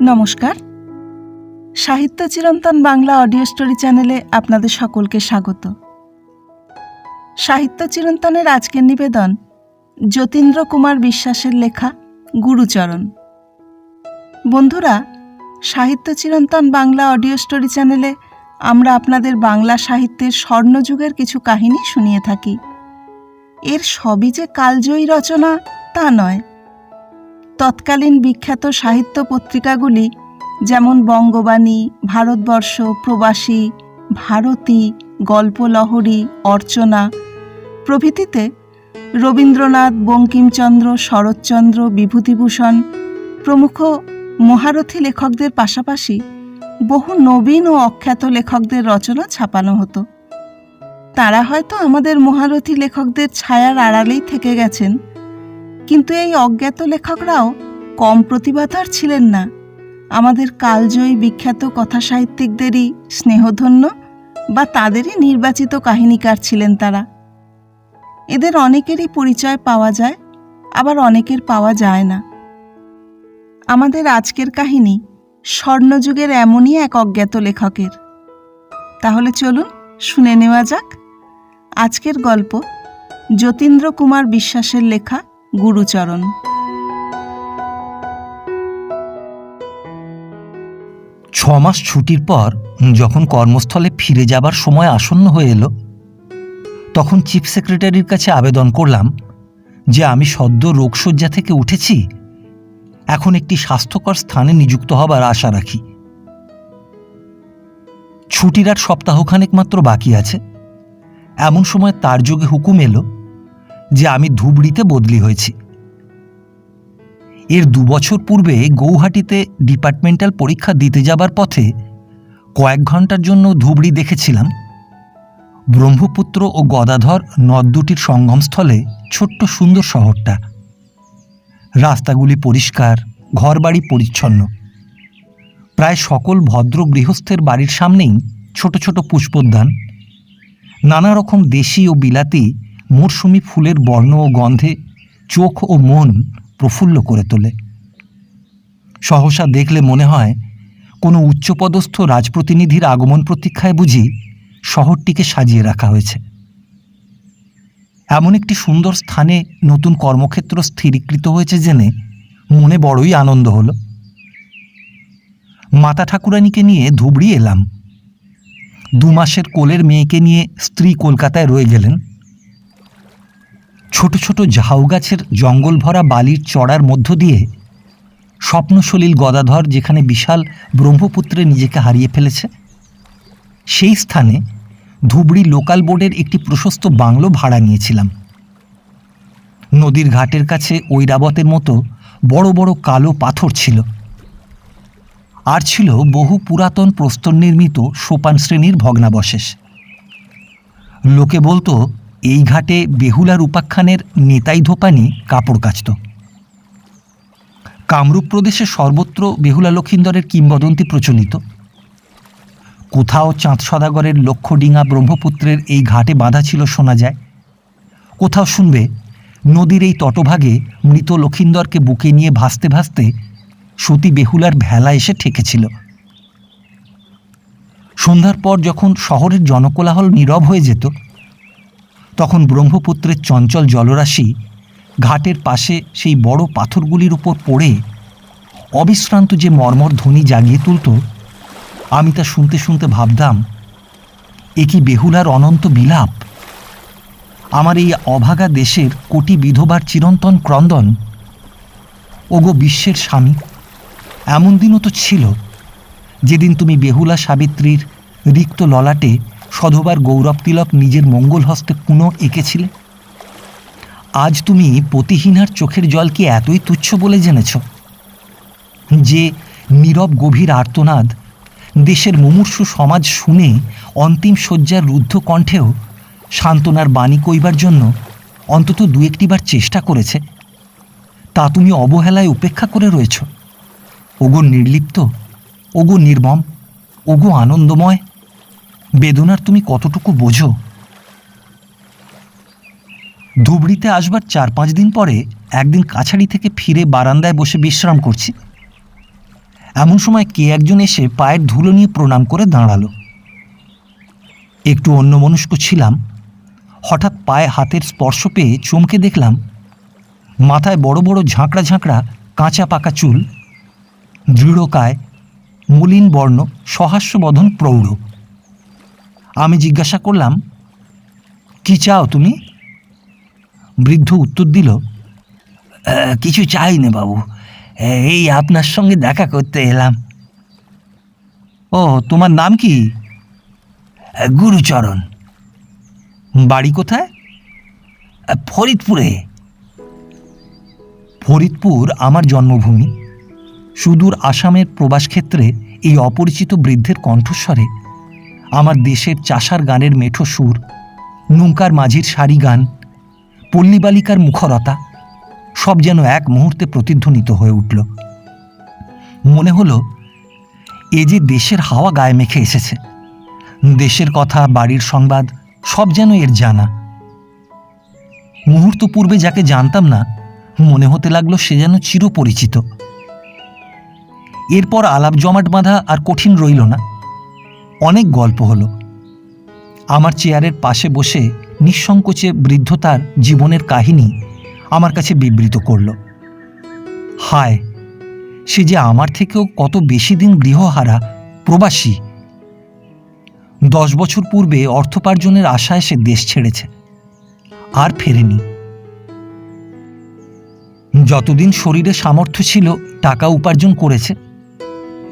নমস্কার, সাহিত্য চিরন্তন বাংলা অডিও স্টোরি চ্যানেলে আপনাদের সকলকে স্বাগত। সাহিত্য চিরন্তনের আজকের নিবেদন যতীন্দ্র কুমার বিশ্বাসের লেখা গুরুচরণ। বন্ধুরা, সাহিত্য চিরন্তন বাংলা অডিও স্টোরি চ্যানেলে আমরা আপনাদের বাংলা সাহিত্যের স্বর্ণযুগের কিছু কাহিনী শুনিয়ে থাকি। এর সবই যে কালজয়ী রচনা তা নয়। তৎকালীন বিখ্যাত সাহিত্য পত্রিকাগুলি যেমন বঙ্গবাণী, ভারতবর্ষ, প্রবাসী, ভারতী, গল্পলহরী, অর্চনা প্রভৃতিতে রবীন্দ্রনাথ, বঙ্কিমচন্দ্র, শরৎচন্দ্র, বিভূতিভূষণ প্রমুখ মহারথী লেখকদের পাশাপাশি বহু নবীন ও অখ্যাত লেখকদের রচনা ছাপানো হতো। তারা হয়তো আমাদের মহারথী লেখকদের ছায়ার আড়ালেই থেকে গেছেন, কিন্তু এই অজ্ঞাত লেখকরাও কম প্রতিভাধর ছিলেন না। আমাদের কালজয়ী বিখ্যাত কথাসাহিত্যিকদেরই স্নেহধন্য বা তাদেরই নির্বাচিত কাহিনীকার ছিলেন তারা। এদের অনেকেরই পরিচয় পাওয়া যায়, আবার অনেকের পাওয়া যায় না। আমাদের আজকের কাহিনী স্বর্ণযুগের এমনই এক অজ্ঞাত লেখকের। তাহলে চলুন শুনে নেওয়া যাক আজকের গল্প যতীন্দ্র কুমার বিশ্বাসের লেখা গুরুচরণ। ছমাস ছুটির পর যখন কর্মস্থলে ফিরে যাবার সময় আসন্ন হয়ে এলো, তখন চিফ সেক্রেটারির কাছে আবেদন করলাম যে আমি সদ্য রোগশয্যা থেকে উঠেছি, এখন একটি স্বাস্থ্যকর স্থানে নিযুক্ত হবার আশা রাখি। ছুটির আর সপ্তাহখানেক মাত্র বাকি আছে। এমন সময় তার যোগে হুকুম এলো যে আমি ধুবড়িতে বদলি হয়েছি। এর 2 বছর পূর্বে গৌহাটিতে ডিপার্টমেন্টাল পরীক্ষা দিতে যাবার পথে কয়েক ঘন্টার জন্য ধুবড়ি দেখেছিলাম। ব্রহ্মপুত্র ও গদাধর নদ দুটির সঙ্গমস্থলে ছোট্ট সুন্দর শহরটা। রাস্তাগুলি পরিষ্কার, ঘরবাড়ি পরিচ্ছন্ন। প্রায় সকল ভদ্র গৃহস্থের বাড়ির সামনেই ছোট ছোট পুষ্পোদ্যান। নানা রকম দেশি ও বিলাতি মরশুমি ফুলের বর্ণ ও গন্ধে চোখ ও মন প্রফুল্ল করে তোলে। সহসা দেখলে মনে হয় কোনো উচ্চপদস্থ রাজপ্রতিনিধির আগমন প্রতীক্ষায় বুঝি শহরটিকে সাজিয়ে রাখা হয়েছে। এমন একটি সুন্দর স্থানে নতুন কর্মক্ষেত্র স্থিরীকৃত হয়েছে জেনে মনে বড়ই আনন্দ হলো। মাতা ঠাকুরানীকে নিয়ে ধুবড়ি এলাম। 2 মাসের কোলের মেয়েকে নিয়ে স্ত্রী কলকাতায় রয়ে গেলেন। ছোট ছোট ঝাউ গাছের জঙ্গল ভরা বালির চড়ার মধ্য দিয়ে স্বপ্নসলিল গদাধর যেখানে বিশাল ব্রহ্মপুত্রে নিজেকে হারিয়ে ফেলেছে, সেই স্থানে ধুবড়ি লোকাল বোর্ডের একটি প্রশস্ত বাংলো ভাড়া নিয়েছিলাম। নদীর ঘাটের কাছে ঐরাবতের মতো বড় বড় কালো পাথর ছিল, আর ছিল বহু পুরাতন প্রস্তর নির্মিত সোপান শ্রেণীর ভগ্নাবশেষ। লোকে বলতো এই ঘাটে বেহুলার উপাখ্যানের নেতাই ধোপানি কাপড় কাচত। কামরূপ প্রদেশে সর্বত্র বেহুলা লক্ষিন্দরের কিংবদন্তি প্রচলিত। কোথাও চাঁদ সদাগরের লক্ষডিঙা ব্রহ্মপুত্রের এই ঘাটে বাঁধা ছিল শোনা যায়। কোথাও শুনবে নদীর এই তটভাগে মৃত লক্ষিন্দরকে বুকে নিয়ে ভাসতে ভাসতে সতী বেহুলার ভেলা এসে ঠেকেছিল। সন্ধ্যার পর যখন শহরের জনকোলাহল নীরব হয়ে যেত, তখন ব্রহ্মপুত্রের চঞ্চল জলরাশি ঘাটের পাশে সেই বড় পাথরগুলির উপর পড়ে অবিশ্রান্ত যে মর্মর ধ্বনি জাগিয়ে তুলত, আমি তা শুনতে শুনতে ভাবতাম, এ কি বেহুলার অনন্ত বিলাপ! আমার এই অভাগা দেশের কোটি বিধবার চিরন্তন ক্রন্দন। ওগো বিশ্বের স্বামী, এমন দিনও তো ছিল যেদিন তুমি বেহুলা সাবিত্রীর রিক্ত ললাটে সধবার গৌরব তিলক নিজের মঙ্গল হস্তে পুনঃ এঁকেছিলে। আজ তুমি পতিহীনার চোখের জলকে এতই তুচ্ছ বলে জেনেছ যে নীরব গভীর আর্তনাদ দেশের মুমূর্ষু সমাজ শুনে অন্তিম শয্যার রুদ্ধ কণ্ঠেও সান্ত্বনার বাণী কইবার জন্য অন্তত 2-1টি বার চেষ্টা করেছে, তা তুমি অবহেলায় উপেক্ষা করে রয়েছ। ওগো নির্লিপ্ত, ওগো নির্মম, ওগো আনন্দময়, বেদনার তুমি কতটুকু বোঝো? ধুবড়িতে আসবার 4-5 দিন পরে একদিন কাছাড়ি থেকে ফিরে বারান্দায় বসে বিশ্রাম করছি। এমন সময় কে একজন এসে পায়ের ধুলো নিয়ে প্রণাম করে দাঁড়ালো। একটু অন্যমনস্ক ছিলাম, হঠাৎ পায়ে হাতের স্পর্শ পেয়ে চমকে দেখলাম মাথায় বড় বড় ঝাঁকড়া ঝাঁকড়া কাঁচা পাকা চুল, দৃঢ়কায়, মলিন বর্ণ, সহাস্যবদন প্রৌঢ়। আমি জিজ্ঞাসা করলাম, কি চাও তুমি? বৃদ্ধ উত্তর দিল, কিছু চাই না বাবু, এই আপনার সঙ্গে দেখা করতে এলাম। ও, তোমার নাম কি? গুরুচরণ। বাড়ি কোথায়? ফরিদপুরে। ফরিদপুর আমার জন্মভূমি। সুদূর আসামের প্রবাসক্ষেত্রে এই অপরিচিত বৃদ্ধের কণ্ঠস্বরে আমার দেশের চাষার গানের মেঠো সুর, নৌকার মাঝির সারি গান, পল্লী বালিকার মুখরতা সব যেন এক মুহূর্তে প্রতিধ্বনিত হয়ে উঠল। মনে হলো এ যে দেশের হাওয়া গায়ে মেখে এসেছে, দেশের কথা, বাড়ির সংবাদ সব যেন এর জানা। মুহূর্ত পূর্বে যাকে জানতাম না, মনে হতে লাগলো সে যেন চিরপরিচিত। এরপর আলাপ জমাট বাঁধা আর কঠিন রইল না। অনেক গল্প হলো। আমার চেয়ারের পাশে বসে নিঃসংকোচে বৃদ্ধ তার জীবনের কাহিনী আমার কাছে বিবৃত করল। হায়, সে যে আমার থেকেও কত বেশি দিন গৃহহারা, প্রবাসী। 10 বছর পূর্বে অর্থোপার্জনের আশায় সে দেশ ছেড়েছে, আর ফেরেনি। যতদিন শরীরে সামর্থ্য ছিল টাকা উপার্জন করেছে,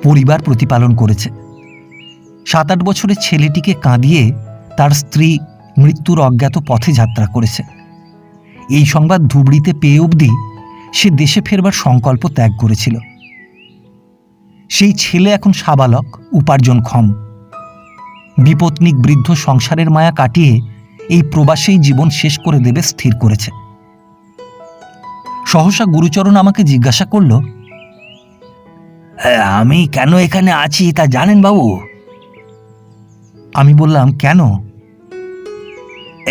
পরিবার প্রতিপালন করেছে। 7-8 বছরের ছেলেটিকে কাঁদিয়ে তার স্ত্রী মৃত্যুর অজ্ঞাত পথে যাত্রা করেছে। এই সংবাদ ধুবড়িতে পেয়ে অবধি সে দেশে ফেরবার সংকল্প ত্যাগ করেছিল। সেই ছেলে এখন সাবালক, উপার্জনক্ষম। বিপত্নিক বৃদ্ধ সংসারের মায়া কাটিয়ে এই প্রবাসেই জীবন শেষ করে দেবে স্থির করেছে। সহসা গুরুচরণ আমাকে জিজ্ঞাসা করল, আমি কেন এখানে আছি তা জানেন বাবু? আমি বললাম, কেন?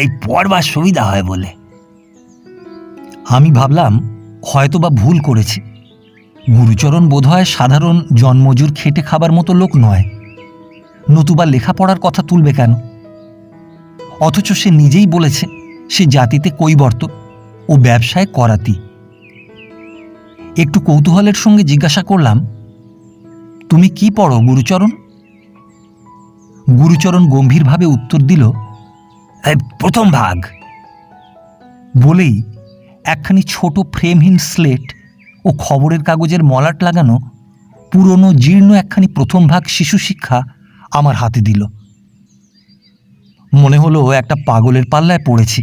এই পড়বার সুবিধা হয় বলে। আমি ভাবলাম হয়তোবা ভুল করেছি। গুরুচরণ বোধহয় সাধারণ জন্মজুর খেটে খাবার মতো লোক নয়, নতুবা লেখাপড়ার কথা তুলবে কেন? অথচ সে নিজেই বলেছে সে জাতিতে কৈবর্ত ও ব্যবসায় করাতি। একটু কৌতূহলের সঙ্গে জিজ্ঞাসা করলাম, তুমি কি পড়ো গুরুচরণ? গুরুচরণ গম্ভীরভাবে উত্তর দিল, প্রথম ভাগ। বলেই একখানি ছোট ফ্রেমহীন স্লেট ও খবরের কাগজের মলাট লাগানো পুরনো জীর্ণ একখানি প্রথম ভাগ শিশু শিক্ষা আমার হাতে দিল। মনে হলো একটা পাগলের পাল্লায় পড়েছি।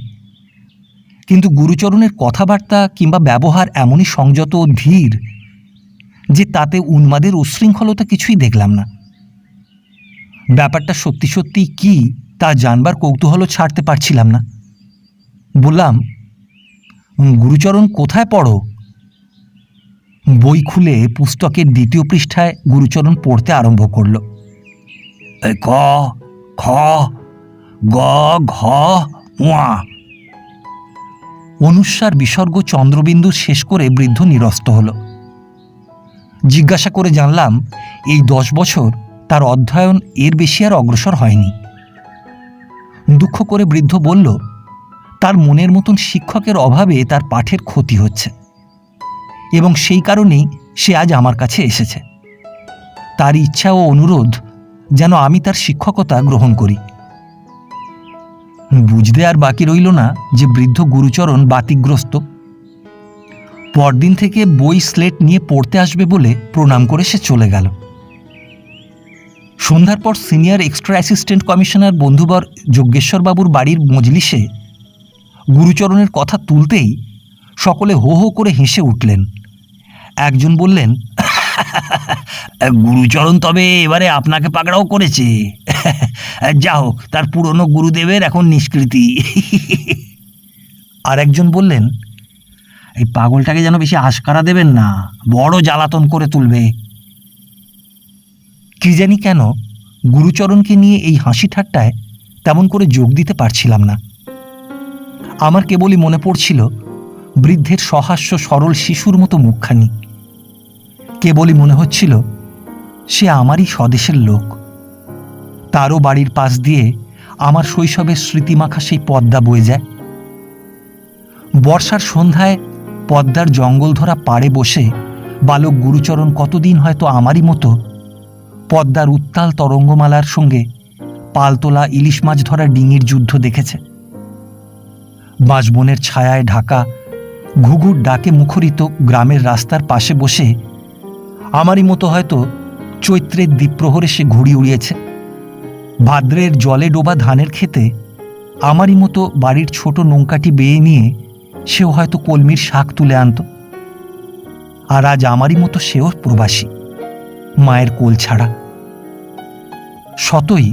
কিন্তু গুরুচরণের কথাবার্তা কিংবা ব্যবহার এমনই সংযত ও ধীর যে তাতে উন্মাদের উচ্ছৃঙ্খলতা কিছুই দেখলাম না। ব্যাপারটা সত্যি সত্যি কি তা জানবার কৌতূহলও ছাড়তে পারছিলাম না। বললাম, গুরুচরণ কোথায় পড়ো? বই খুলে পুস্তকের 2য় পৃষ্ঠায় গুরুচরণ পড়তে আরম্ভ করল। ক, খ, গ, ঘ, ওয়া। অনুস্বার, বিসর্গ, চন্দ্রবিন্দু শেষ করে বৃদ্ধ নিরস্ত হল। জিজ্ঞাসা করে জানলাম এই 10 বছর তার অধ্যয়ন এর বেশি আর অগ্রসর হয়নি। দুঃখ করে বৃদ্ধ বলল, তার মনের মতন শিক্ষকের অভাবে তার পাঠের ক্ষতি হচ্ছে, এবং সেই কারণেই সে আজ আমার কাছে এসেছে। তার ইচ্ছা ও অনুরোধ যেন আমি তার শিক্ষকতা গ্রহণ করি। বুঝতে আর বাকি রইল না যে বৃদ্ধ গুরুচরণ বাতিগ্রস্ত। পরদিন থেকে বই স্লেট নিয়ে পড়তে আসবে বলে প্রণাম করে সে চলে গেল। সন্ধ্যার পর সিনিয়র এক্সট্রা অ্যাসিস্ট্যান্ট কমিশনার বন্ধুবর যজ্ঞেশ্বরবাবুর বাড়ির মজলিসে গুরুচরণের কথা তুলতেই সকলে হো হো করে হেসে উঠলেন। একজন বললেন, গুরুচরণ তবে এবারে আপনাকে পাকড়াও করেছে। যা হোক, তার পুরনো গুরুদেবের এখন নিষ্কৃতি। আর একজন বললেন, এই পাগলটাকে যেন বেশি আশকারা দেবেন না, বড় জ্বালাতন করে তুলবে। কি জানি কেন গুরুচরণকে নিয়ে এই হাসি ঠাট্টায় তেমন করে যোগ দিতে পারছিলাম না। আমার কেবলই মনে পড়ছিল বৃদ্ধের সহাস্য সরল শিশুর মতো মুখখানি। কেবলই মনে হচ্ছিল সে আমারই স্বদেশের লোক। তারও বাড়ির পাশ দিয়ে আমার শৈশবের স্মৃতিমাখা সেই পদ্মা বয়ে যায়। বর্ষার সন্ধ্যায় পদ্মার জঙ্গল ধরা পাড়ে বসে বালক গুরুচরণ কতদিন হয়তো আমারই মতো পদ্মার উত্তাল তরঙ্গমালার সঙ্গে পালতোলা ইলিশ মাছ ধরা ডিঙির যুদ্ধ দেখেছে। বাঁশবনের ছায়ায় ঢাকা ঘুঘুর ডাকে মুখরিত গ্রামের রাস্তার পাশে বসে আমারই মতো হয়তো চৈত্রের দ্বীপ্রহরে সে ঘুড়ি উড়িয়েছে। ভাদ্রের জলে ডোবা ধানের খেতে আমারই মতো বাড়ির ছোট নৌকাটি বেয়ে নিয়ে সেও হয়তো কলমির শাক তুলে আনত। আর আজ আমারই মতো সেও প্রবাসী, মায়ের কোল ছাড়া। শতই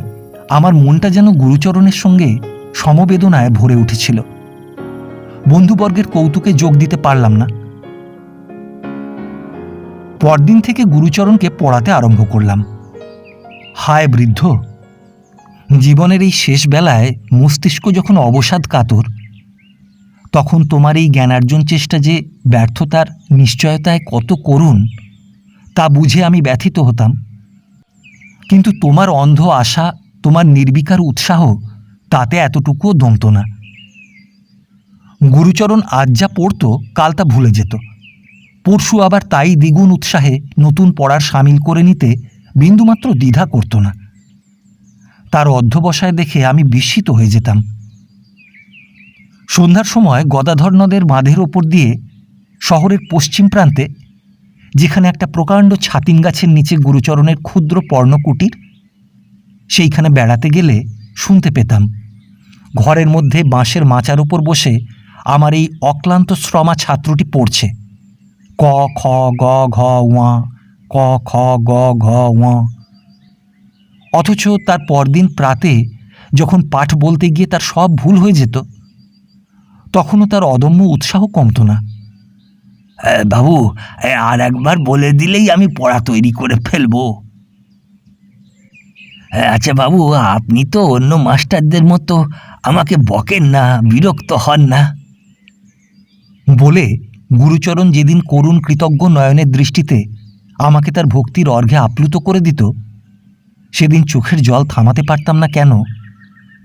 আমার মনটা যেন গুরুচরণের সঙ্গে সমবেদনায় ভরে উঠেছিল। বন্ধুবর্গের কৌতুকে যোগ দিতে পারলাম না। পরদিন থেকে গুরুচরণকে পড়াতে আরম্ভ করলাম। হায় বৃদ্ধ, জীবনের এই শেষ বেলায় মস্তিষ্ক যখন অবসাদ কাতর, তখন তোমার এই জ্ঞানার্জন চেষ্টা যে ব্যর্থতার নিশ্চয়তায় কত করুণ তা বুঝে আমি ব্যথিত হতাম। কিন্তু তোমার অন্ধ আশা, তোমার নির্বিকার উৎসাহ তাতে এতটুকুও দমত না। গুরুচরণ আজ যা পড়ত কাল তা ভুলে যেত। পরশু আবার তাই দ্বিগুণ উৎসাহে নতুন পড়ার সামিল করে নিতে বিন্দুমাত্র দ্বিধা করত না। তার অধ্যবসায় দেখে আমি বিস্মিত হয়ে যেতাম। সন্ধ্যার সময় গদাধর নদের বাঁধের ওপর দিয়ে শহরের পশ্চিম প্রান্তে, যেখানে একটা প্রকাণ্ড ছাতিম গাছের নিচে গুরুচরণের ক্ষুদ্র পর্ণকুটির, সেইখানে বেড়াতে গেলে শুনতে পেতাম ঘরের মধ্যে বাঁশের মাচার উপর বসে আমার এই অক্লান্ত শ্রমা ছাত্রটি পড়ছে ক খ গ ঘ ওয়া, ক খ গ ঘ ওয়া। অথচ তার পরদিন প্রাতে যখন পাঠ বলতে গিয়ে তার সব ভুল হয়ে যেত, তখনও তার অদম্য উৎসাহ কমত না। বাবু, আর একবার বলে দিলেই আমি পড়া তৈরি করে ফেলবো। আচ্ছা বাবু, আপনি তো অন্য মাস্টারদের মতো আমাকে বকেন না, বিরক্ত হন না। বলে গুরুচরণ যেদিন করুণ কৃতজ্ঞ নয়নের দৃষ্টিতে আমাকে তার ভক্তির অর্ঘ্যে আপ্লুত করে দিত, সেদিন চোখের জল থামাতে পারতাম না কেন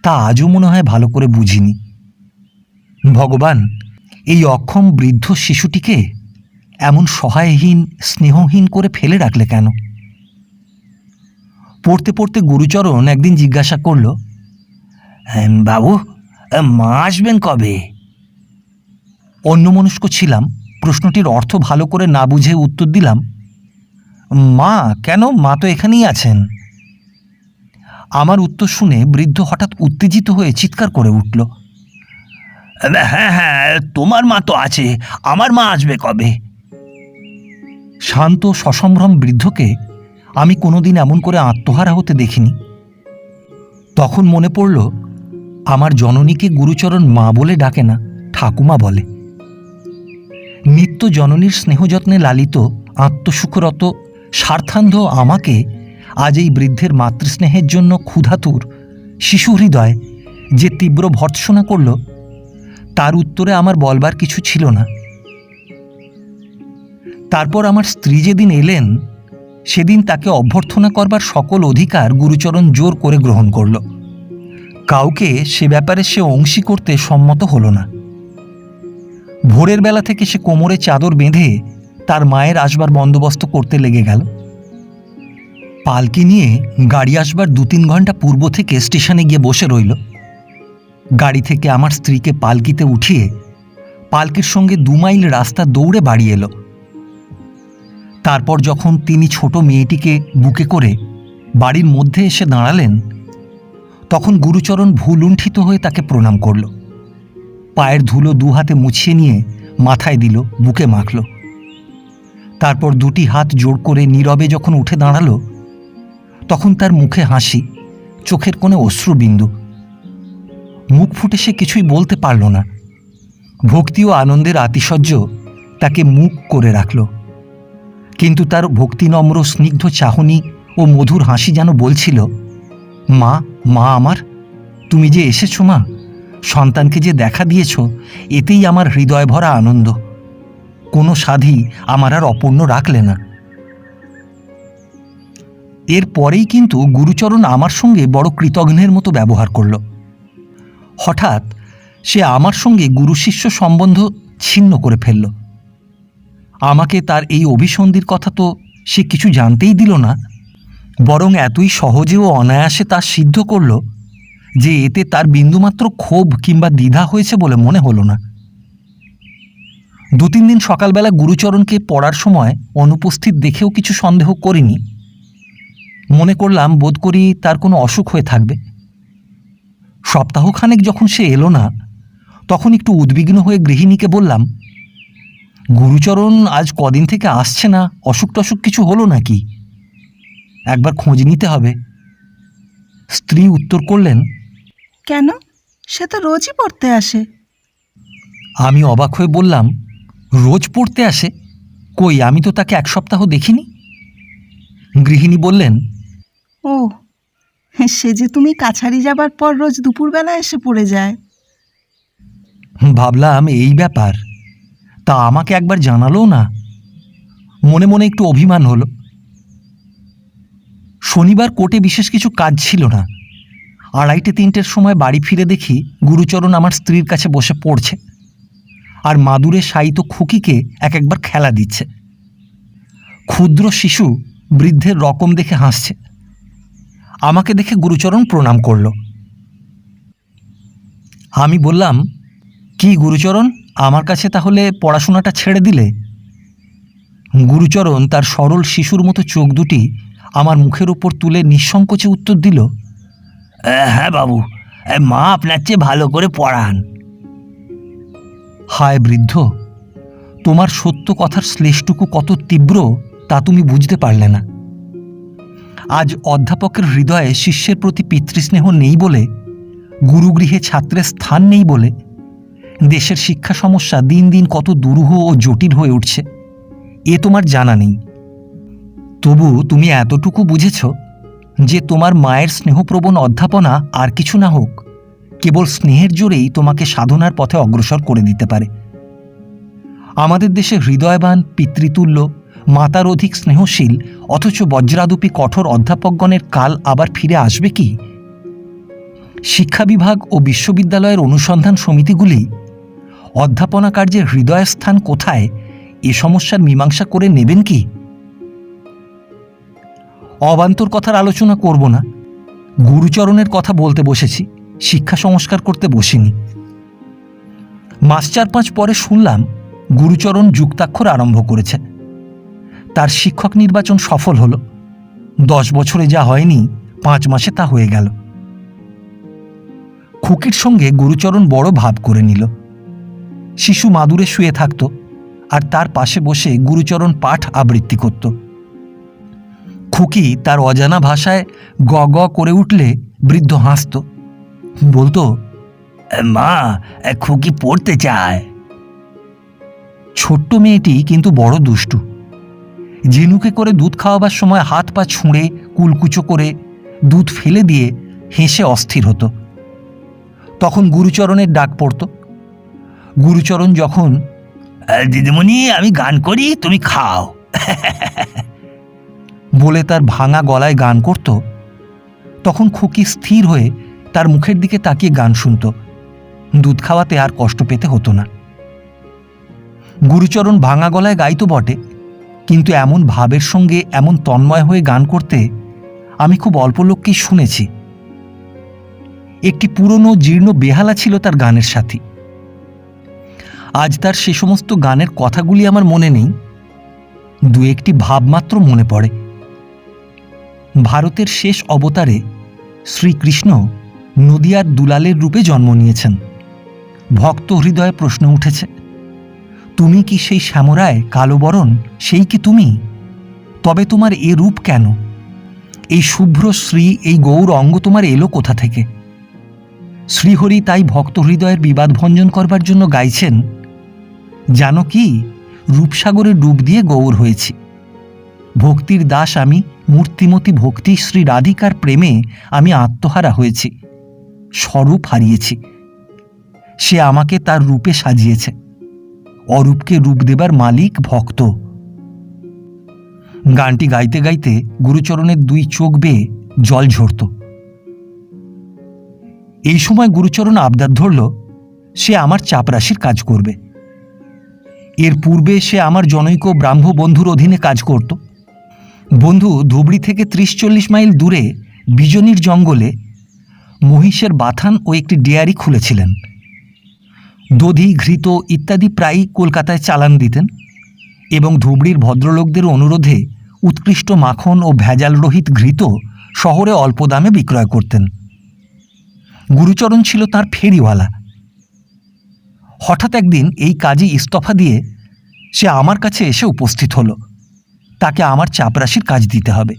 তা আজও মনে হয় ভালো করে বুঝিনি। ভগবান এই অক্ষম বৃদ্ধ শিশুটিকে এমন সহায়হীন স্নেহহীন করে ফেলে রাখলে কেন? পড়তে পড়তে গুরুচরণ একদিন জিজ্ঞাসা করল, বাবু, মা আসবেন কবে? অন্যমনস্ক ছিলাম, প্রশ্নটির অর্থ ভালো করে না বুঝে উত্তর দিলাম, মা কেন, মা তো এখানেই আছেন। আমার উত্তর শুনে বৃদ্ধ হঠাৎ উত্তেজিত হয়ে চিৎকার করে উঠল, হ্যাঁ হ্যাঁ, তোমার মা তো আছে, আমার মা আসবে কবে? শান্ত সসম্ভ্রম বৃদ্ধকে আমি কোনোদিন এমন করে আত্মহারা হতে দেখিনি। তখন মনে পড়ল, আমার জননীকে গুরুচরণ মা বলে ডাকে না, ঠাকুমা বলে। নিত্য জননীর স্নেহযত্নে লালিত আত্মসুখরত স্বার্থান্ধ আমাকে আজ এই বৃদ্ধের মাতৃস্নেহের জন্য ক্ষুধাতুর শিশু হৃদয় যে তীব্র ভর্ৎসনা করল, তার উত্তরে আমার বলবার কিছু ছিল না। তারপর আমার স্ত্রী যেদিন এলেন, সেদিন তাকে অভ্যর্থনা করবার সকল অধিকার গুরুচরণ জোর করে গ্রহণ করল। কাউকে সে ব্যাপারে সে অংশী করতে সম্মত হল না। ভোরের বেলা থেকে সে কোমরে চাদর বেঁধে তার মায়ের আসবার বন্দোবস্ত করতে লেগে গেল। পালকি নিয়ে গাড়ি আসবার 2-3 ঘন্টা পূর্ব থেকে স্টেশনে গিয়ে বসে রইল। গাড়ি থেকে আমার স্ত্রীকে পালকিতে উঠিয়ে পালকির সঙ্গে 2 মাইল রাস্তা দৌড়ে বাড়ি এলো। তারপর যখন তিনি ছোট মেয়েটিকে বুকে করে বাড়ির মধ্যে এসে দাঁড়ালেন, তখন গুরুচরণ ভুলুণ্ঠিত হয়ে তাকে প্রণাম করল। পায়ের ধুলো 2 হাতে মুছিয়ে নিয়ে মাথায় দিল, বুকে মাখল। তারপর 2টি হাত জোড় করে নীরবে যখন উঠে দাঁড়ালো, তখন তার মুখে হাসি, চোখের কোণে অশ্রুবিন্দু। মুখ ফুটে সে কিছুই বলতে পারল না। ভক্তি ও আনন্দের আতিশয্য তাকে মুখ করে রাখল। কিন্তু তার ভক্তিনম্র স্নিগ্ধ চাহনি ও মধুর হাসি যেন বলছিল, মা, মা আমার, তুমি যে এসেছো মা, সন্তানকে যে দেখা দিয়েছ, এতেই আমার হৃদয় ভরা আনন্দ। কোনো সাধই আমার আর অপূর্ণ রাখলে না। এরপরেই কিন্তু গুরুচরণ আমার সঙ্গে বড় কৃতঘ্নের মতো ব্যবহার করল। হঠাৎ সে আমার সঙ্গে গুরু শিষ্য সম্বন্ধ ছিন্ন করে ফেলল। আমাকে তার এই অভিসন্ধির কথা তো সে কিছু জানতেই দিল না, বরং এতই সহজে ও অনায়াসে তা সিদ্ধ করল যে এতে তার বিন্দুমাত্র ক্ষোভ কিংবা দ্বিধা হয়েছে বলে মনে হলো না। 2-3 দিন সকালবেলা গুরুচরণকে পড়ার সময় অনুপস্থিত দেখেও কিছু সন্দেহ করিনি। মনে করলাম বোধ করি তার কোনো অসুখ হয়ে থাকবে। সপ্তাহখানেক যখন সে এলো না, তখন একটু উদ্বিগ্ন হয়ে গৃহিণীকে বললাম, গুরুচরণ আজ কদিন থেকে আসছে না, অসুখ টসুখ কিছু হলো নাকি? একবার খোঁজ নিতে হবে। স্ত্রী উত্তর করলেন, কেন? সে তো রোজই পড়তে আসে। আমি অবাক হয়ে বললাম, রোজ পড়তে আসে? কই, আমি তো তাকে 1 সপ্তাহ দেখিনি। গৃহিণী বললেন, ও, সে যে তুমি কাছারি যাবার পর রোজ দুপুরবেলা এসে পড়ে যায়। ভাবলাম এই ব্যাপার, তা আমাকে একবার জানালো না। মনে মনে একটু অভিমান হলো। শনিবার কোর্টে বিশেষ কিছু কাজ ছিল না। 2:30-3টের সময় বাড়ি ফিরে দেখি গুরুচরণ আমার স্ত্রীর কাছে বসে পড়ছে, আর মাদুরে শায়িত খুকিকে একবার খেলা দিচ্ছে। ক্ষুদ্র শিশু বৃদ্ধের রকম দেখে হাসছে। আমাকে দেখে গুরুচরণ প্রণাম করল। আমি বললাম, কি গুরুচরণ, আমার কাছে তাহলে পড়াশোনাটা ছেড়ে দিলে? গুরুচরণ তার সরল শিশুর মতো চোখ দুটি আমার মুখের উপর তুলে নিঃসংকোচে উত্তর দিল, হ্যাঁ বাবু, মা আপনার চেয়ে ভালো করে পড়ান। হায় বৃদ্ধ, তোমার সত্য কথার শ্লেষটুকু কত তীব্র তা তুমি বুঝতে পারলে না। আজ অধ্যাপকের হৃদয়ে শিষ্যের প্রতি পিতৃস্নেহ নেই বলে, গুরুগৃহে ছাত্রের স্থান নেই বলে দেশের শিক্ষা সমস্যা দিন দিন কত দুরূহ ও জটিল হয়ে উঠছে এ তোমার জানা নেই। তবু তুমি এতটুকু বুঝেছ যে তোমার মায়ের স্নেহপ্রবণ অধ্যাপনা আর কিছু না হোক, কেবল স্নেহের জোরেই তোমাকে সাধনার পথে অগ্রসর করে দিতে পারে। আমাদের দেশে হৃদয়বান, পিতৃতুল্য, মাতার অধিক স্নেহশীল অথচ বজ্রাদুপি কঠোর অধ্যাপকগণের কাল আবার ফিরে আসবে কি? শিক্ষা বিভাগ ও বিশ্ববিদ্যালয়ের অনুসন্ধান সমিতিগুলি অধ্যাপনা কার্যের হৃদয়ের স্থান কোথায় এ সমস্যার মীমাংসা করে নেবেন কি? অবান্তর কথার আলোচনা করব না। গুরুচরণের কথা বলতে বসেছি, শিক্ষা সংস্কার করতে বসিনি। মাস 4-5 পরে শুনলাম গুরুচরণ যুক্তাক্ষর আরম্ভ করেছে। তার শিক্ষক নির্বাচন সফল হলো। 10 বছরে যা হয়নি 5 মাসে তা হয়ে গেল। খুকির সঙ্গে গুরুচরণ বড় ভাব করে নিল। শিশু মাদুরে শুয়ে থাকত, আর তার পাশে বসে গুরুচরণ পাঠ আবৃত্তি করত। খুকি তার অজানা ভাষায় গ গ করে উঠলে বৃদ্ধ হাসত, বলতো, মা, খুকি পড়তে চায়। ছোট্ট মেয়েটি কিন্তু বড় দুষ্টু। ঝিনুকে করে দুধ খাওয়াবার সময় হাত পা ছুঁড়ে কুলকুচো করে দুধ ফেলে দিয়ে হেসে অস্থির হতো। তখন গুরুচরণের ডাক পড়ত। গুরুচরণ যখন, দিদিমণি আমি গান করি, তুমি খাও বলে তার ভাঙা গলায় গান করত, তখন খুকি স্থির হয়ে তার মুখের দিকে তাকিয়ে গান শুনত। দুধ খাওয়াতে আর কষ্ট পেতে হতো না। গুরুচরণ ভাঙা গলায় গাইতো বটে, কিন্তু এমন ভাবের সঙ্গে এমন তন্ময় হয়ে গান করতে আমি খুব অল্প লোককেই শুনেছি। একটি পুরনো জীর্ণ বেহালা ছিল তার গানের সাথী। আজ তার সে সমস্ত গানের কথাগুলি আমার মনে নেই, 2-1টি ভাবমাত্র মনে পড়ে। ভারতের শেষ অবতারে শ্রীকৃষ্ণ নদিয়ার দুলালের রূপে জন্ম নিয়েছেন। ভক্ত হৃদয়ে প্রশ্ন উঠেছে, তুমি কি সেই শ্যামরায় কালো বরণ, সেই কি তুমি? তবে তোমার এ রূপ কেন? এই শুভ্র শ্রী, এই গৌর অঙ্গ তোমার এলো কোথা থেকে? শ্রীহরি তাই ভক্ত হৃদয়ের বিবাদ ভঞ্জন করবার জন্য গাইছেন, জানো কি, রূপসাগরে ডুব দিয়ে গৌর হয়েছি। ভক্তির দাস আমি, মূর্তিমতী ভক্তি শ্রী রাধিকার প্রেমে আমি আত্মহারা হয়েছি, স্বরূপ হারিয়েছি। সে আমাকে তার রূপে সাজিয়েছে। অরূপকে রূপ দেবার মালিক ভক্ত। গানটি গাইতে গাইতে গুরুচরণের দুই চোখ বেয়ে জল ঝরত। এই সময় গুরুচরণ আবদার ধরল সে আমার চাপরাশির কাজ করবে। এর পূর্বে সে আমার জনৈক ব্রাহ্ম বন্ধুর অধীনে কাজ করত। বন্ধু ধুবড়ি থেকে 30-40 মাইল দূরে বিজনির জঙ্গলে মহিষের বাথান ও একটি ডেয়ারি খুলেছিলেন। দধি, ঘৃত ইত্যাদি প্রায়ই কলকাতায় চালান দিতেন এবং ধুবড়ির ভদ্রলোকদের অনুরোধে উৎকৃষ্ট মাখন ও ভেজালরহিত ঘৃত শহরে অল্প দামে বিক্রয় করতেন। গুরুচরণ ছিল তার ফেরিওয়ালা। হঠাৎ একদিন এই কাজে ইস্তফা দিয়ে সে আমার কাছে এসে উপস্থিত হলো। তাকে আমার চাপরাশির কাজ দিতে হবে।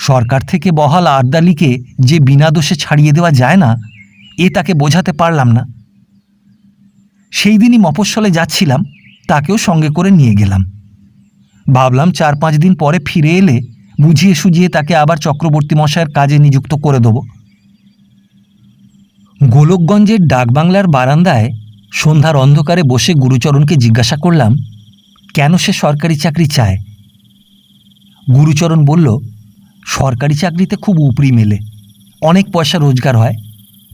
সরকার থেকে বহাল আর্দালিকে যে বিনা দোষে ছাড়িয়ে দেওয়া যায় না, এ তাকে বোঝাতে পারলাম না। সেই দিনই মফস্বলে যাচ্ছিলাম, তাকেও সঙ্গে করে নিয়ে গেলাম। ভাবলাম 4-5 দিন পরে ফিরে এলে বুঝিয়ে সুঝিয়ে তাকে আবার চক্রবর্তী মশায়ের কাজে নিযুক্ত করে দেব। গোলকগঞ্জের ডাকবাংলার বারান্দায় সন্ধ্যার অন্ধকারে বসে গুরুচরণকে জিজ্ঞাসা করলাম কেন সে সরকারি চাকরি চায়। গুরুচরণ বলল, সরকারি চাকরিতে খুব উপরি মেলে, অনেক পয়সা রোজগার হয়,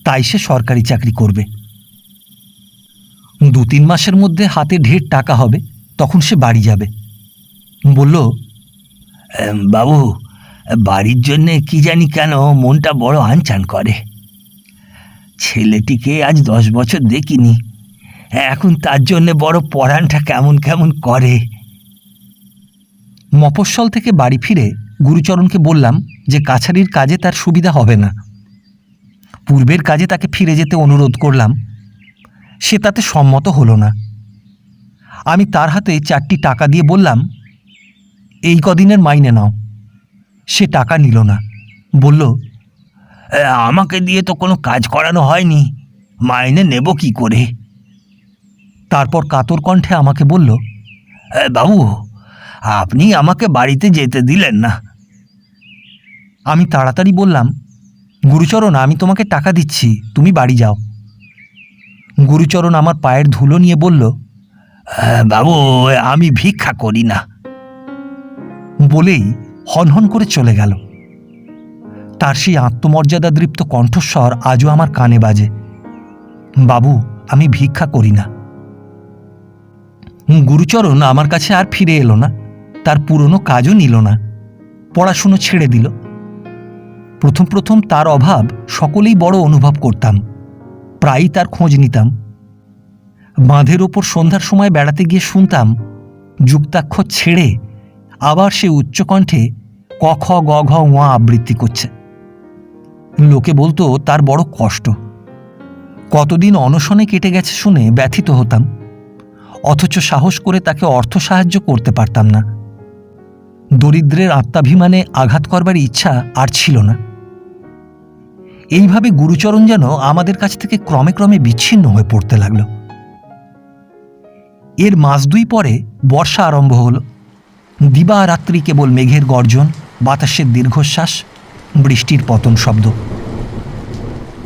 তাই সে সরকারি চাকরি করবে। 2-3 মাসের মধ্যে হাতে ঢের টাকা হবে, তখন সে বাড়ি যাবে। বলল, বাবু, বাড়ির জন্যে কি জানি কেন মনটা বড় আনচান করে। ছেলেটিকে আজ 10 বছর দেখিনি, এখন তার জন্যে বড় পরাণটা কেমন কেমন করে। মফস্বল থেকে বাড়ি ফিরে গুরুচরণকে বললাম যে কাছারির কাজে তার সুবিধা হবে না। পূর্বের কাজে তাকে ফিরে যেতে অনুরোধ করলাম। সে তাতে সম্মত হলো না। আমি তার হাতে 4টি টাকা দিয়ে বললাম, এই কদিনের মাইনে নাও। সে টাকা নিল না, বলল, আমাকে দিয়ে তো কোনো কাজ করানো হয়নি, মাইনে নেব কি করে। তারপর কাতর কণ্ঠে আমাকে বলল, বাবু, আপনি আমাকে বাড়িতে যেতে দিলেন না। আমি তাড়াতাড়ি বললাম, গুরুচরণ, আমি তোমাকে টাকা দিচ্ছি, তুমি বাড়ি যাও। গুরুচরণ আমার পায়ের ধুলো নিয়ে বলল, বাবু, আমি ভিক্ষা করি না, বলেই হনহন করে চলে গেল। তার সেই আত্মমর্যাদাদৃপ্ত কণ্ঠস্বর আজও আমার কানে বাজে। বাবু, আমি ভিক্ষা করি না। গুরুচরণ আমার কাছে আর ফিরে এলো না, তার পুরনো কাজও নিল না, পড়াশুনো ছেড়ে দিল। প্রথম প্রথম তার অভাব সকলেই বড় অনুভব করতাম, প্রায়ই তার খোঁজ নিতাম। বাঁধের ওপর সন্ধ্যার সময় বেড়াতে গিয়ে শুনতাম যুক্তাক্ষর ছেড়ে আবার সে উচ্চকণ্ঠে ক খ গ ঘ ওয়া আবৃত্তি করছে। লোকে বলতো তার বড় কষ্ট। কতদিন অনশনে কেটে গেছে শুনে ব্যথিত হতাম, অথচ সাহস করে তাকে অর্থ সাহায্য করতে পারতাম না। দরিদ্রের আত্মাভিমানে আঘাত করবার ইচ্ছা আর ছিল না। এইভাবে গুরুচরণ যেন আমাদের কাছ থেকে ক্রমে ক্রমে বিচ্ছিন্ন হয়ে পড়তে লাগল। এর মাস 2 পরে বর্ষা আরম্ভ হল। দিবারাত্রি কেবল মেঘের গর্জন, বাতাসের দীর্ঘশ্বাস, বৃষ্টির পতন শব্দ।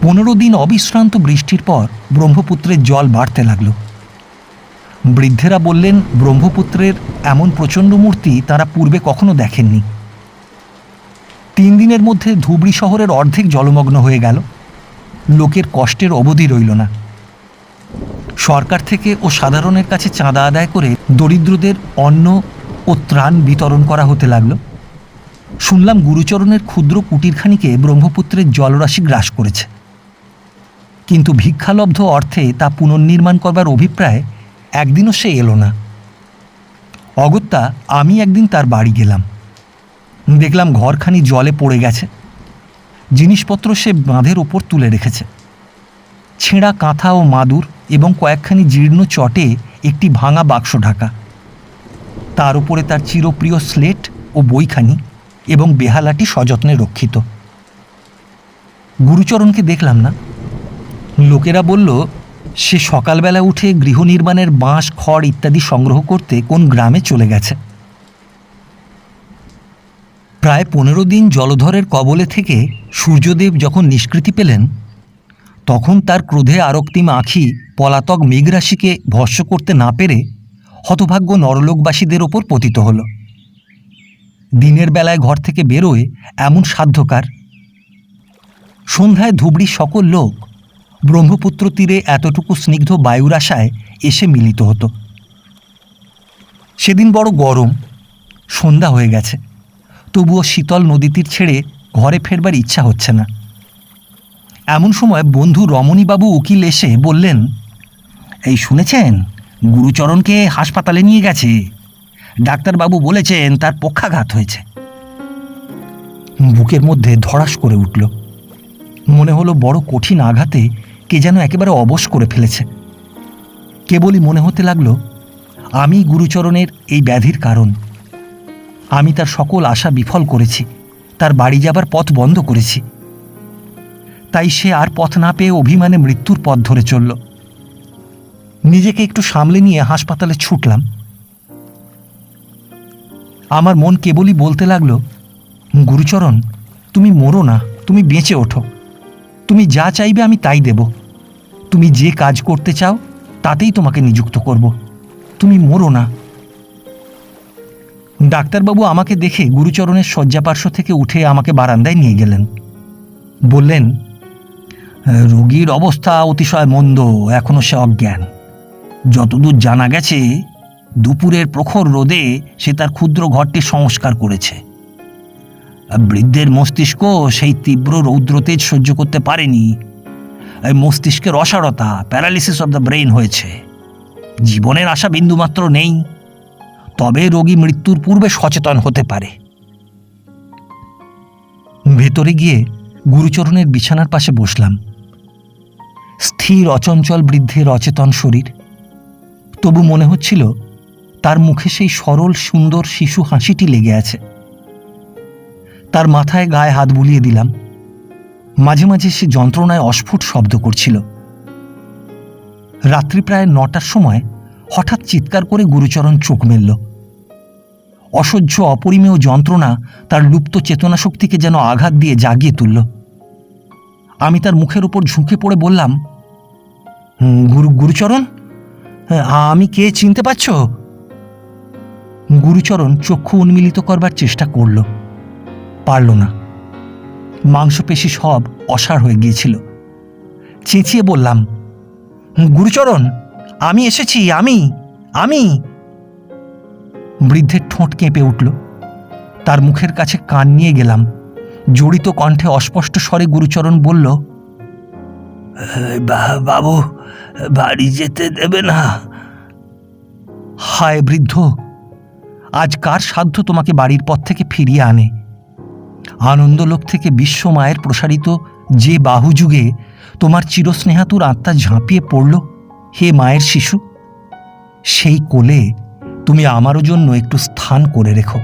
15 দিন অবিশ্রান্ত বৃষ্টির পর ব্রহ্মপুত্রের জল বাড়তে লাগল। বৃদ্ধেরা বললেন ব্রহ্মপুত্রের এমন প্রচণ্ড মূর্তি তারা পূর্বে কখনো দেখেননি। 3 দিনের মধ্যে ধুবড়ি শহরের অর্ধেক জলমগ্ন হয়ে গেল। লোকের কষ্টের অবধি রইল না। সরকার থেকে ও সাধারণের কাছে চাঁদা আদায় করে দরিদ্রদের অন্ন ও ত্রাণ বিতরণ করা হতে লাগল। শুনলাম গুরুচরণের ক্ষুদ্র কুটিরখানিকে ব্রহ্মপুত্রের জলরাশি গ্রাস করেছে, কিন্তু ভিক্ষালব্ধ অর্থে তা পুনর্নির্মাণ করবার অভিপ্রায় একদিনও সে এলো না। অগত্যা আমি একদিন তার বাড়ি গেলাম। দেখলাম ঘরখানি জলে পড়ে গেছে। জিনিসপত্র সে বাঁধের ওপর তুলে রেখেছে। ছেঁড়া কাঁথা ও মাদুর এবং কয়েকখানি জীর্ণ চটে একটি ভাঙা বাক্স ঢাকা। তার উপরে তার চিরপ্রিয় স্লেট ও বইখানি এবং বেহালাটি সযত্নে রক্ষিত। গুরুচরণকে দেখলাম না। লোকেরা বলল সে সকালবেলা উঠে গৃহ নির্মাণের বাঁশ, খড় ইত্যাদি সংগ্রহ করতে কোন গ্রামে চলে গেছে। প্রায় 15 দিন জলধরের কবলে থেকে সূর্যদেব যখন নিষ্কৃতি পেলেন, তখন তার ক্রোধে আরক্তিম আঁখি পলাতক মেঘরাশিকে ভস্ম করতে না পেরে হতভাগ্য নরলোকবাসীদের ওপর পতিত হল। দিনের বেলায় ঘর থেকে বেরোয় এমন সাধ্যকার। সন্ধ্যায় ধুবড়ির সকল লোক ব্রহ্মপুত্র তীরে এতটুকু স্নিগ্ধ বায়ুর আশায় এসে মিলিত হতো। সেদিন বড় গরম, সন্ধ্যা হয়ে গেছে, তবুও শীতল নদী তীর ছেড়ে ঘরে ফেরবার ইচ্ছা হচ্ছে না। এমন সময় বন্ধু রমণীবাবু উকিল এসে বললেন, এই শুনেছেন, গুরুচরণকে হাসপাতালে নিয়ে গেছে, ডাক্তারবাবু বলেছেন তার পক্ষাঘাত হয়েছে। বুকের মধ্যে ধড়াস করে উঠল। মনে হলো বড় কঠিন আঘাতে কে যেন একেবারে অবশ করে ফেলেছে। কেবলই মনে হতে লাগলো আমি গুরুচরণের এই ব্যাধির কারণ। আমি তার সকল আশা বিফল করেছি, তার বাড়ি যাবার পথ বন্ধ করেছি। তাই সে আর পথ না পেয়ে অভিমানে মৃত্যুর পথ ধরে চলল। নিজেকে একটু সামলে নিয়ে হাসপাতালে ছুটলাম। আমার মন কেবলই বলতে লাগলো, গুরুচরণ, তুমি মরো না, তুমি বেঁচে ওঠো। তুমি যা চাইবে আমি তাই দেব। তুমি যে কাজ করতে চাও তাতেই তোমাকে নিযুক্ত করব। তুমি মরো না। ডাক্তারবাবু আমাকে দেখে গুরুচরণের শয্যাপার্শ্ব থেকে উঠে আমাকে বারান্দায় নিয়ে গেলেন। বললেন, রোগীর অবস্থা অতিশয় মন্দ, এখনো সে অজ্ঞান। যতদূর জানা গেছে, দুপুরের প্রখর রোদে সে তার ক্ষুদ্র ঘরটির সংস্কার করেছে। বৃদ্ধের মস্তিষ্ক সেই তীব্র রৌদ্রতেজ সহ্য করতে পারেনি। মস্তিষ্কের অসাড়তা, প্যারালিসিস অব দ্য ব্রেইন হয়েছে। জীবনের আশা বিন্দুমাত্র নেই, তবে রোগী মৃত্যুর পূর্বে সচেতন হতে পারে। ভেতরে গিয়ে গুরুচরণের বিছানার পাশে বসলাম। স্থির অচঞ্চল বৃদ্ধের অচেতন শরীর, তবু মনে হচ্ছিল তার মুখে সেই সরল সুন্দর শিশু হাসিটি লেগে আছে। তার মাথায় গায়ে হাত বুলিয়ে দিলাম। মাঝে মাঝে সে যন্ত্রণায় অস্ফুট শব্দ করছিল। রাত্রি প্রায় 9টার সময় হঠাৎ চিৎকার করে গুরুচরণ চোখ মেলল। অসহ্য অপরিমেয় যন্ত্রণা তার লুপ্ত চেতনা শক্তিকে যেন আঘাত দিয়ে জাগিয়ে তুলল। আমি তার মুখের উপর ঝুঁকে পড়ে বললাম, গুরুচরণ, আমি কে চিনতে পারছ? গুরুচরণ চক্ষু উন্মিলিত করবার চেষ্টা করল, পারল না। মাংসপেশি সব অসাড় হয়ে গিয়েছিল। চেঁচিয়ে বললাম, গুরুচরণ, আমি এসেছি, আমি। বৃদ্ধের ঠোঁট কেঁপে উঠল। তার মুখের কাছে কান নিয়ে গেলাম। জড়িত কণ্ঠে অস্পষ্ট স্বরে গুরুচরণ বলল, বাবু, বাড়ি যেতে দেবে না? হায় বৃদ্ধ, আজ কার সাধ্য তোমাকে বাড়ির পথ থেকে ফিরিয়ে আনে? আনন্দলোক থেকে বিশ্ব মায়ের প্রসারিত যে বাহুযুগে তোমার চিরস্নেহাতুর আত্মা ঝাঁপিয়ে পড়ল, হে মায়ের শিশু, সেই কোলে তুমি আমারও জন্য একটু স্থান করে রেখো।